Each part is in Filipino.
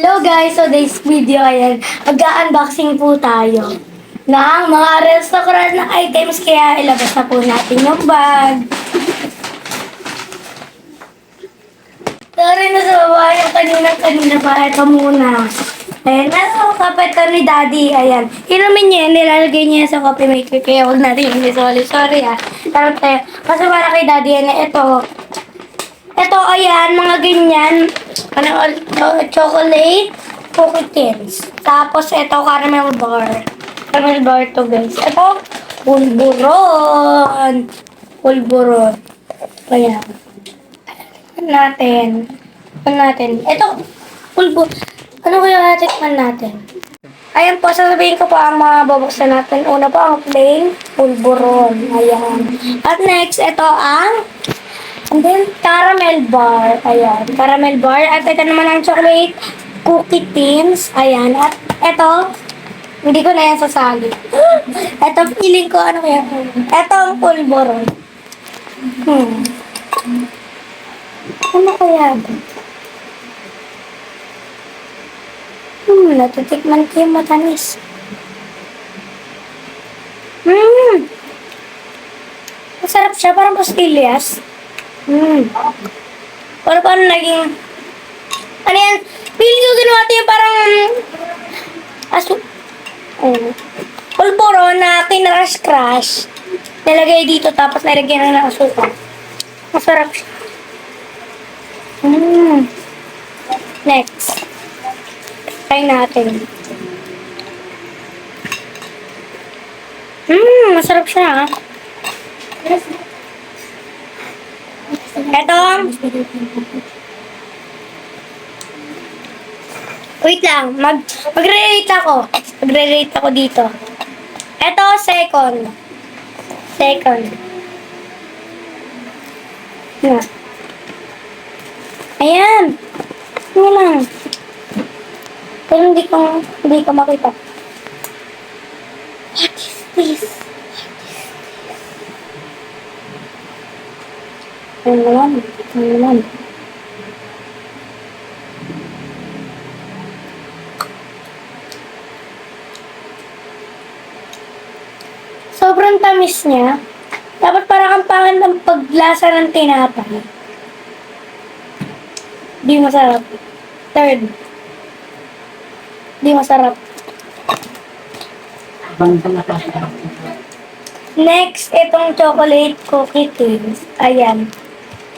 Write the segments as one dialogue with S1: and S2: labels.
S1: Hello guys! So this video, ayan, mag-unboxing po tayo ng mga restaurant na items, kaya ilabas na po natin yung bag. Sorry na sa baba yung kanina pa. Ito muna. Ayan, nasa kape ito ni Daddy. Ayan. Inumin niya yan, nilalagay niya sa coffee maker. Kaya huwag natin yung sorry ah. Tarap tayo. Kasi para kay Daddy yan na ito. Ito, ayan, mga ganyan. Chocolate cookie tins. Tapos, ito, caramel bar. Caramel bar to, guys. Ito, pulburon. Pulburon. Ayan. Natin. Ito, pulbo. Ano kaya tikman natin? Ayan po, sasabihin ko po ang mga babuksan natin. Una po ang plain pulburon. Ayan. At next, ito ang and then, caramel bar. Ayan, caramel bar. At ito naman ang chocolate cookie tins. Ayan. At ito, hindi ko na yan sasali. Ito, feeling ko, ano kaya? Ito ang pulburon. Ano kaya ito? Natitikman ko yung matamis. Masarap siya, parang pastillas. Paano naging... Ano yan? Feeling ko ginawa ito yung parang... pulburo na kinrush-crush. Nilagay dito tapos nilagyan na ng asukal. Masarap siya. Next. Try natin. Masarap siya. Ito. Wait lang. Magre-rate ako. Magre-rate ako dito. Ito, second. Yeah. Ayan. Ano lang. Pero hindi ko makita. What is this? Ano naman? Sobrang tamis niya. Dapat parang ang pangit ng paglasa ng tinapay. Di masarap. Third. Di masarap. Next, itong chocolate cookie tins. Ayan.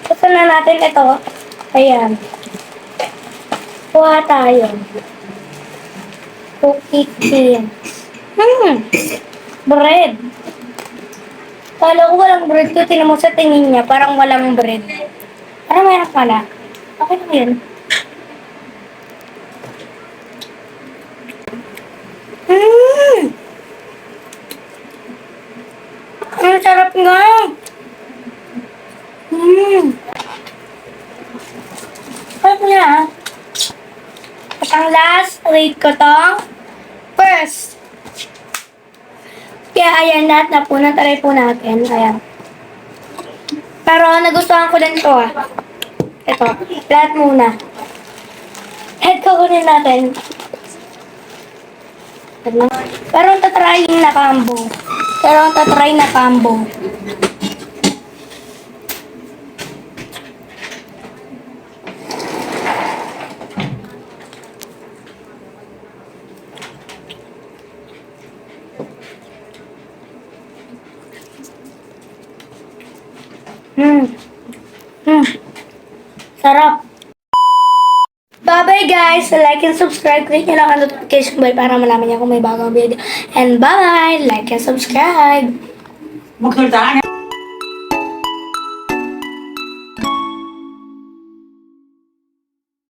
S1: Gusto na natin ito. Ayan. Kuha tayo. Cookie tins. Bread. Kala ko walang bread ko. Tinan mo sa tingin niya. Parang walang bread. Parang mayroon pala. Okay na yun. Ang sarap nga. Sarap niya. At ang last, rate ko to. First. Kaya ayan, lahat na po. Nataray po natin. Ayan. Pero nagustuhan ko din to ah. Ito. Lahat muna. Head ko kunin natin. Pero ang tatry na combo. Sarap. Bye-bye guys! Like and subscribe. Click nyo lang ang notification bell para malaman niyo kung may bagong video. And bye! Like and subscribe!
S2: Magsalita ka